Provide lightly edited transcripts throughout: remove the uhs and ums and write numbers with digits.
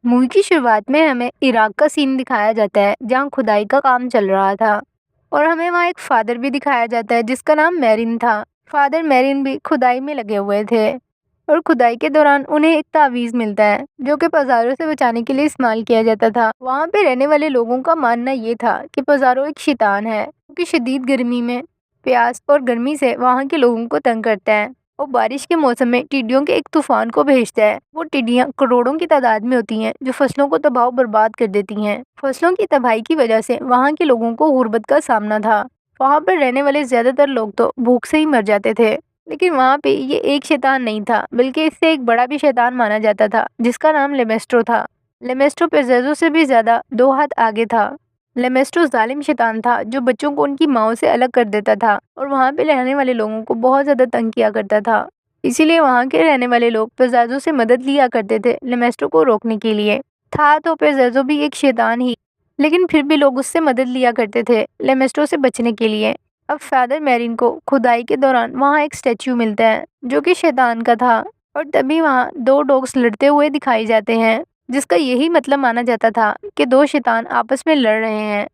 Movie की शुरुआत में हमें इराक का सीन दिखाया जाता है जहाँ खुदाई का काम चल रहा था। और हमें वहाँ एक फादर भी दिखाया जाता है जिसका नाम मैरिन था। फादर मैरिन भी खुदाई में लगे हुए थे और खुदाई के दौरान उन्हें एक तावीज मिलता है जो कि पज़ारों से बचाने के लिए इस्तेमाल किया जाता था। वहाँ पे रहने वाले लोगों का मानना ये था कि पज़ारो एक शैतान है क्योंकि शदीद गर्मी में प्यास और गर्मी से वहाँ के लोगों को तंग करता है और बारिश के मौसम में टिड्डियों के एक तूफान को भेजता है। वो टिड्डियाँ करोड़ों की तादाद में होती हैं जो फसलों को तबाह बर्बाद कर देती हैं। फसलों की तबाही की वजह से वहाँ के लोगों को गुर्बत का सामना था। वहाँ पर रहने वाले ज्यादातर लोग तो भूख से ही मर जाते थे। लेकिन वहाँ पे ये एक शैतान नहीं था बल्कि इससे एक बड़ा भी शैतान माना जाता था जिसका नाम लेमेस्ट्रो था। लेमेस्ट्रो पेज़ेजो से भी ज्यादा 2 हाथ आगे था। लेमेस्ट्रो जालिम शैतान था जो बच्चों को उनकी माँओं से अलग कर देता था और वहाँ पे रहने वाले लोगों को बहुत ज्यादा तंग किया करता था। इसीलिए वहाँ के रहने वाले लोग पेज़ेजो से मदद लिया करते थे लेमेस्ट्रो को रोकने के लिए। था तो पेज़ेजो भी एक शैतान ही, लेकिन फिर भी लोग उससे मदद लिया करते थे लेमेस्ट्रो से बचने के लिए। अब फादर मैरिन को खुदाई के दौरान वहाँ एक स्टैच्यू मिलता है जो कि शैतान का था और तभी वहाँ 2 डॉग्स लड़ते हुए दिखाई जाते हैं जिसका यही मतलब माना जाता था कि 2 शैतान आपस में लड़ रहे हैं।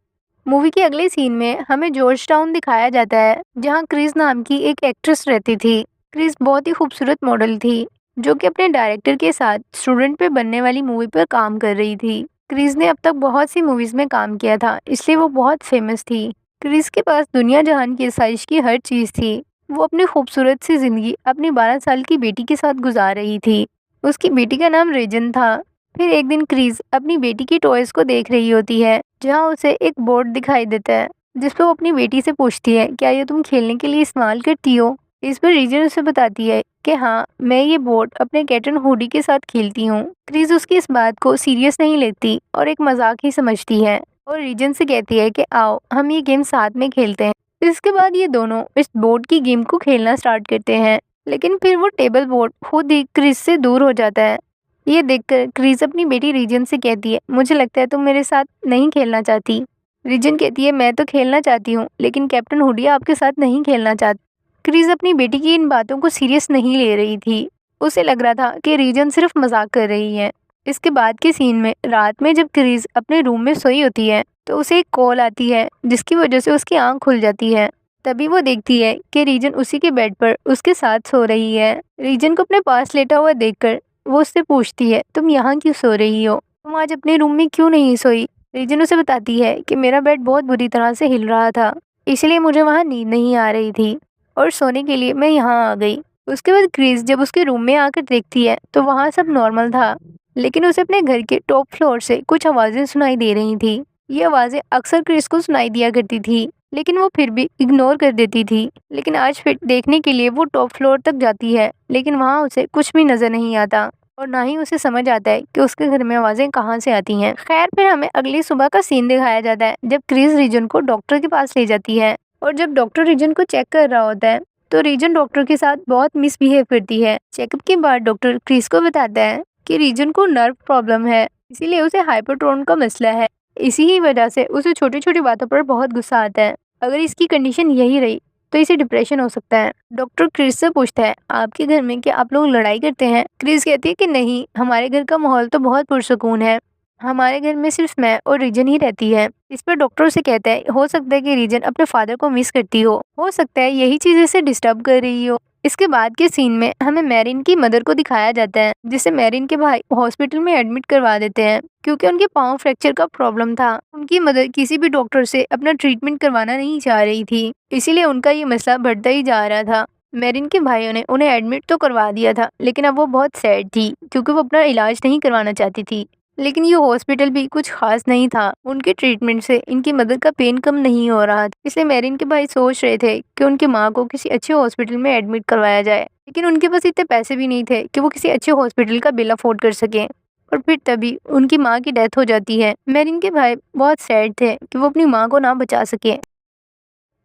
मूवी के अगले सीन में हमें जॉर्ज टाउन दिखाया जाता है जहाँ क्रिस नाम की एक एक्ट्रेस रहती थी। क्रिस बहुत ही खूबसूरत मॉडल थी जो कि अपने डायरेक्टर के साथ स्टूडेंट पे बनने वाली मूवी पर काम कर रही थी। क्रिस ने अब तक बहुत सी मूवीज में काम किया था इसलिए वो बहुत फेमस थी। क्रिस के पास दुनिया जहान की आसाइश की हर चीज थी। वो अपनी खूबसूरत सी जिंदगी अपनी 12 साल की बेटी के साथ गुजार रही थी। उसकी बेटी का नाम रेजन था। फिर एक दिन क्रिस अपनी बेटी की टॉयज को देख रही होती है जहाँ उसे एक बोर्ड दिखाई देता है जिस पर वो अपनी बेटी से पूछती है क्या ये तुम खेलने के लिए इस्तेमाल करती हो। इस पर रीजन उसे बताती है कि हाँ, मैं ये बोर्ड अपने कैटन हुडी के साथ खेलती हूँ। क्रिस उसकी इस बात को सीरियस नहीं लेती और एक मजाक ही समझती है और रीजन से कहती है कि आओ हम ये गेम साथ में खेलते हैं। इसके बाद ये दोनों इस बोर्ड की गेम को खेलना स्टार्ट करते हैं, लेकिन फिर वो टेबल बोर्ड खुद ही क्रिस से दूर हो जाता है। ये देखकर क्रिस अपनी बेटी रीजन से कहती है मुझे लगता है तुम मेरे साथ नहीं खेलना चाहती। रीजन कहती है मैं तो खेलना चाहती हूँ लेकिन कैप्टन हुडी आपके साथ नहीं खेलना चाहती। क्रिस अपनी बेटी की इन बातों को सीरियस नहीं ले रही थी। उसे लग रहा था कि रीजन सिर्फ मजाक कर रही है। इसके बाद के सीन में रात में जब क्रिस अपने रूम में सोई होती है तो उसे एक कॉल आती है जिसकी वजह से उसकी आंख खुल जाती है। तभी वो देखती है कि रीजन उसी के बेड पर उसके साथ सो रही है। रीजन को अपने पास लेटा हुआ देखकर वो उससे पूछती है तुम यहाँ क्यों सो रही हो, तुम आज अपने रूम में क्यों नहीं सोई। रीजन उसे बताती है कि मेरा बेड बहुत बुरी तरह से हिल रहा था इसलिए मुझे वहाँ नींद नहीं आ रही थी और सोने के लिए मैं यहाँ आ गई। उसके बाद क्रिस जब उसके रूम में आकर देखती है तो वहाँ सब नॉर्मल था, लेकिन उसे अपने घर के टॉप फ्लोर से कुछ आवाजें सुनाई दे रही थी। ये आवाजें अक्सर क्रिस को सुनाई दिया करती थी लेकिन वो फिर भी इग्नोर कर देती थी। लेकिन आज फिर देखने के लिए वो टॉप फ्लोर तक जाती है लेकिन वहाँ उसे कुछ भी नजर नहीं आता और ना ही उसे समझ आता है कि उसके घर में आवाजें कहाँ से आती हैं। खैर फिर हमें अगली सुबह का सीन दिखाया जाता है जब क्रिस रीजन को डॉक्टर के पास ले जाती है और जब डॉक्टर रीजन को चेक कर रहा होता है तो रीजन डॉक्टर के साथ बहुत मिसबिहेव करती है। चेकअप के बाद डॉक्टर क्रिस को बताता है कि रीजन को नर्व प्रॉब्लम है इसीलिए उसे हाइपरटोन का मसला है। इसी ही वजह से उसे छोटी छोटी बातों पर बहुत गुस्सा आता है। अगर इसकी कंडीशन यही रही तो इसे डिप्रेशन हो सकता है। डॉक्टर क्रिस से पूछता है आपके घर में क्या आप लोग लड़ाई करते हैं। क्रिस कहती है कि नहीं, हमारे घर का माहौल तो बहुत पुरसुकून है, हमारे घर में सिर्फ मैं और रीजन ही रहती है। इस पर डॉक्टर से कहता है हो सकता है कि रीजन अपने फादर को मिस करती हो सकता है यही चीज इसे डिस्टर्ब कर रही हो। इसके बाद के सीन में हमें मैरिन की मदर को दिखाया जाता है जिसे मैरिन के भाई हॉस्पिटल में एडमिट करवा देते हैं क्योंकि उनके पाँव फ्रैक्चर का प्रॉब्लम था। उनकी मदर किसी भी डॉक्टर से अपना ट्रीटमेंट करवाना नहीं चाह रही थी, इसीलिए उनका ये मसला बढ़ता ही जा रहा था। मैरिन के भाइयों ने उन्हें एडमिट तो करवा दिया था लेकिन अब वो बहुत सैड थी क्योंकि वो अपना इलाज नहीं करवाना चाहती थी। लेकिन ये हॉस्पिटल भी कुछ खास नहीं था, उनके ट्रीटमेंट से इनकी मदर का पेन कम नहीं हो रहा था। इसलिए मैरिन के भाई सोच रहे थे कि उनकी माँ को किसी अच्छे हॉस्पिटल में एडमिट करवाया जाए, लेकिन उनके पास इतने पैसे भी नहीं थे कि वो किसी अच्छे हॉस्पिटल का बिल अफोर्ड कर सकें। और फिर तभी उनकी माँ की डेथ हो जाती है। मैरिन के भाई बहुत सैड थे कि वो अपनी माँ को ना बचा सके।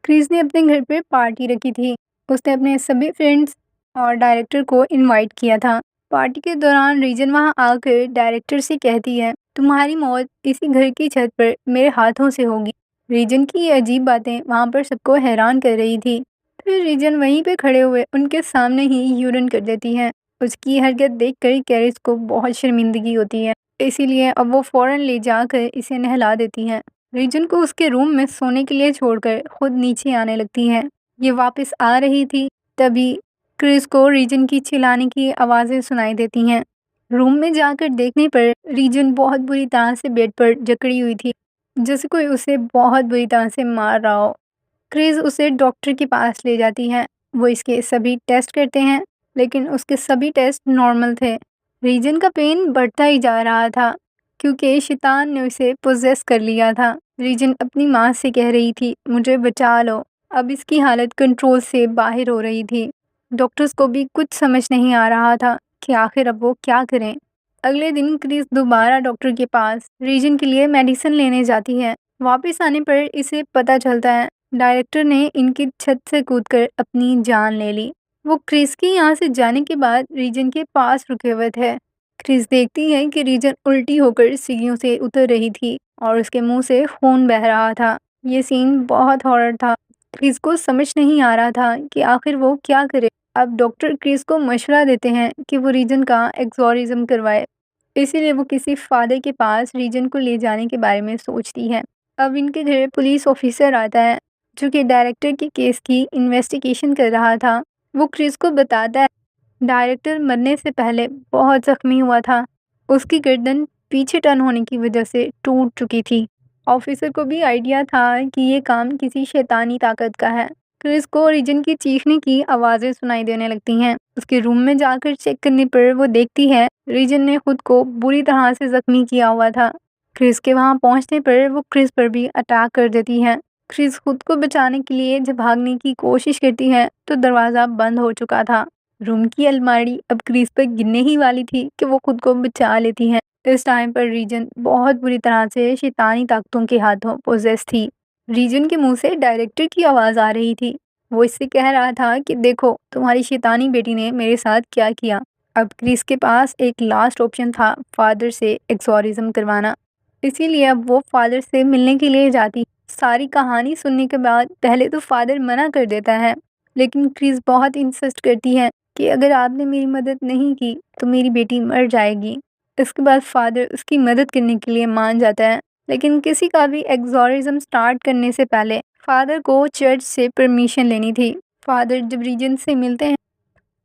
क्रिस ने अपने घर पे पार्टी रखी थी। उसने अपने सभी फ्रेंड्स और डायरेक्टर को इनवाइट किया था। पार्टी के दौरान रीजन वहां आकर डायरेक्टर से कहती है तुम्हारी मौत इसी घर की छत पर मेरे हाथों से होगी। रीजन की ये अजीब बातें वहां पर सबको हैरान कर रही थी। फिर रीजन वहीं पे खड़े हुए उनके सामने ही यूरिन कर देती है। उसकी हरकत देखकर कैरिस को बहुत शर्मिंदगी होती है। इसीलिए अब वो फ़ौरन ले जाकर इसे नहला देती हैं। रीजन को उसके रूम में सोने के लिए छोड़कर खुद नीचे आने लगती हैं। ये वापस आ रही थी, तभी क्रिस को रीजन की चिल्लाने की आवाज़ें सुनाई देती हैं। रूम में जाकर देखने पर रीजन बहुत बुरी तरह से बेड पर जकड़ी हुई थी, जैसे कोई उसे बहुत बुरी तरह से मार रहा हो। क्रिस उसे डॉक्टर के पास ले जाती हैं। वो इसके सभी टेस्ट करते हैं, लेकिन उसके सभी टेस्ट नॉर्मल थे। रीजन का पेन बढ़ता ही जा रहा था, क्योंकि शैतान ने उसे पोजेस कर लिया था। रीजन अपनी माँ से कह रही थी, मुझे बचा लो। अब इसकी हालत कंट्रोल से बाहर हो रही थी। डॉक्टर्स को भी कुछ समझ नहीं आ रहा था कि आखिर अब वो क्या करें। अगले दिन क्रिस दोबारा डॉक्टर के पास रीजन के लिए मेडिसिन लेने जाती है। वापस आने पर इसे पता चलता है डायरेक्टर ने इनकी छत से कूदकर अपनी जान ले ली। वो क्रिस के यहाँ से जाने के बाद रीजन के पास रुके हुए थे। क्रिस देखती है कि रीजन उल्टी होकर सीढ़ियों से उतर रही थी और उसके मुंह से खून बह रहा था। ये सीन बहुत हॉरर था। क्रिस को समझ नहीं आ रहा था कि आखिर वो क्या करे। अब डॉक्टर क्रिस को मशवरा देते हैं कि वो रीजन का एक्सोरिज्म करवाए। इसीलिए वो किसी फादर के पास रीजन को ले जाने के बारे में सोचती है। अब इनके घर पुलिस ऑफिसर आता है, जो कि डायरेक्टर के केस की इन्वेस्टिगेशन कर रहा था। वो क्रिस को बताता है डायरेक्टर मरने से पहले बहुत जख्मी हुआ था। उसकी गर्दन पीछे टर्न होने की वजह से टूट चुकी थी। ऑफिसर को भी आइडिया था कि ये काम किसी शैतानी ताकत का है। क्रिस को रीजन की चीखने की आवाज़ें सुनाई देने लगती हैं। उसके रूम में जाकर चेक करने पर वो देखती है रीजन ने खुद को बुरी तरह से जख्मी किया हुआ था। क्रिस के वहां पहुंचने पर वो क्रिस पर भी अटैक कर देती है। क्रिस खुद को बचाने के लिए जब भागने की कोशिश करती है तो दरवाज़ा बंद हो चुका था। रूम की अलमारी अब क्रिस पर गिरने ही वाली थी कि वो खुद को बचा लेती है। इस टाइम पर रीजन बहुत बुरी तरह से शैतानी ताकतों के हाथों पोजेस थी। रीजन के मुंह से डायरेक्टर की आवाज़ आ रही थी। वो इससे कह रहा था कि देखो तुम्हारी शैतानी बेटी ने मेरे साथ क्या किया। अब क्रिस के पास एक लास्ट ऑप्शन था, फादर से एक्सोरिज्म करवाना। इसीलिए अब वो फादर से मिलने के लिए जाती। सारी कहानी सुनने के बाद पहले तो फादर मना कर देता है, लेकिन क्रिस बहुत इंसिस्ट करती है कि अगर आपने मेरी मदद नहीं की तो मेरी बेटी मर जाएगी। इसके बाद फादर उसकी मदद करने के लिए मान जाता है, लेकिन किसी का भी एक्सोरिज्म स्टार्ट करने से पहले फादर को चर्च से परमिशन लेनी थी। फादर जब रीजन से मिलते हैं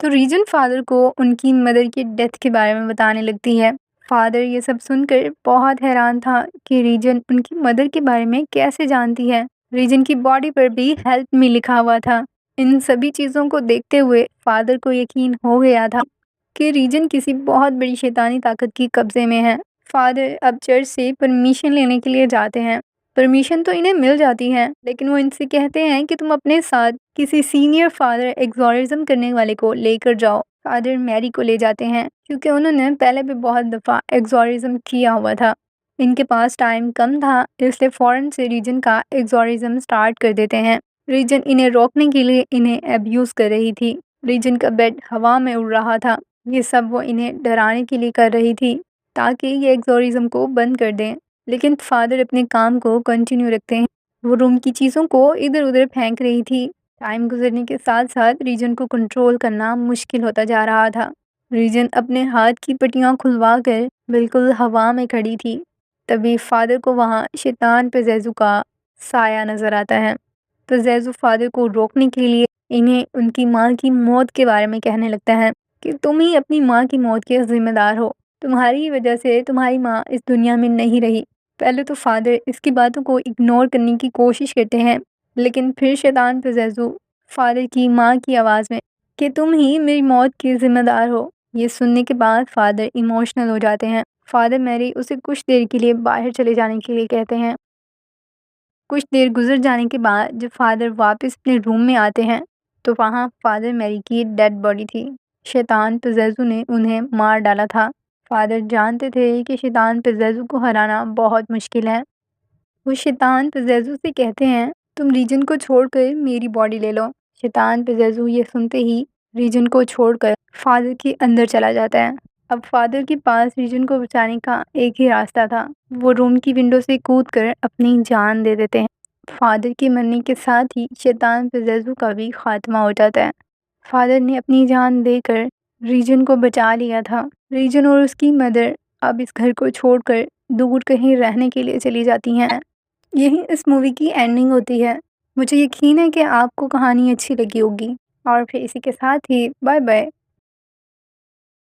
तो रीजन फादर को उनकी मदर की डेथ के बारे में बताने लगती है। फादर ये सब सुनकर बहुत हैरान था कि रीजन उनकी मदर के बारे में कैसे जानती है। रीजन की बॉडी पर भी हेल्प मी लिखा हुआ था। इन सभी चीज़ों को देखते हुए फादर को यकीन हो गया था कि रीजन किसी बहुत बड़ी शैतानी ताकत की कब्जे में है। फादर अब चर्च से परमिशन लेने के लिए जाते हैं। परमिशन तो इन्हें मिल जाती है, लेकिन वो इनसे कहते हैं कि तुम अपने साथ किसी सीनियर फादर एक्सोरिज्म करने वाले को लेकर जाओ। फादर मैरी को ले जाते हैं, क्योंकि उन्होंने पहले भी बहुत दफ़ा एक्सोरिज्म किया हुआ था। इनके पास टाइम कम था, इसलिए फ़ौरन से रीजन का एक्सोरिज्म स्टार्ट कर देते हैं। रीजन इन्हें रोकने के लिए इन्हें अब्यूज़ कर रही थी। रीजन का बेड हवा में उड़ रहा था। ये सब वो इन्हें डराने के लिए कर रही थी, ताकि ये एक्सोरिज्म को बंद कर दें। लेकिन फादर अपने काम को कंटिन्यू रखते हैं। वो रूम की चीज़ों को इधर उधर फेंक रही थी। टाइम गुजरने के साथ साथ रीजन को कंट्रोल करना मुश्किल होता जा रहा था। रीजन अपने हाथ की पट्टियाँ खुलवा कर बिल्कुल हवा में खड़ी थी। तभी फादर को वहाँ शैतान पेज़ेज़ू का साया नज़र आता है। पेज़ेज़ू फादर को रोकने के लिए इन्हें उनकी माँ की मौत के बारे में कहने लगता है कि तुम ही अपनी माँ की मौत के ज़िम्मेदार हो। तुम्हारी वजह से तुम्हारी माँ इस दुनिया में नहीं रही। पहले तो फादर इसकी बातों को इग्नोर करने की कोशिश करते हैं, लेकिन फिर शैतान पेज़ेज़ू फादर की माँ की आवाज़ में कि तुम ही मेरी मौत के ज़िम्मेदार हो। ये सुनने के बाद फादर इमोशनल हो जाते हैं। फादर मैरी उसे कुछ देर के लिए बाहर चले जाने के लिए कहते हैं। कुछ देर गुजर जाने के बाद जब फादर वापस अपने रूम में आते हैं तो वहाँ फादर मैरी की डेड बॉडी थी। शैतान पेज़ेज़ू ने उन्हें मार डाला था। फादर जानते थे कि शैतान पेज़ेज़ू को हराना बहुत मुश्किल है। वो शैतान पेज़ेज़ू से कहते हैं, तुम रीजन को छोड़कर मेरी बॉडी ले लो। शैतान पेज़ेज़ू ये सुनते ही रीजन को छोड़कर फादर के अंदर चला जाता है। अब फादर के पास रीजन को बचाने का एक ही रास्ता था। वो रूम की विंडो से कूदकर अपनी जान दे देते हैं। फादर के मरने के साथ ही शैतान पेज़ेज़ू का भी खात्मा हो जाता है। फादर ने अपनी जान देकर रीजन को बचा लिया था। रीजन और उसकी मदर अब इस घर को छोड़कर दूर कहीं रहने के लिए चली जाती हैं। यही इस मूवी की एंडिंग होती है। मुझे यकीन है कि आपको कहानी अच्छी लगी होगी और फिर इसी के साथ ही बाय बाय।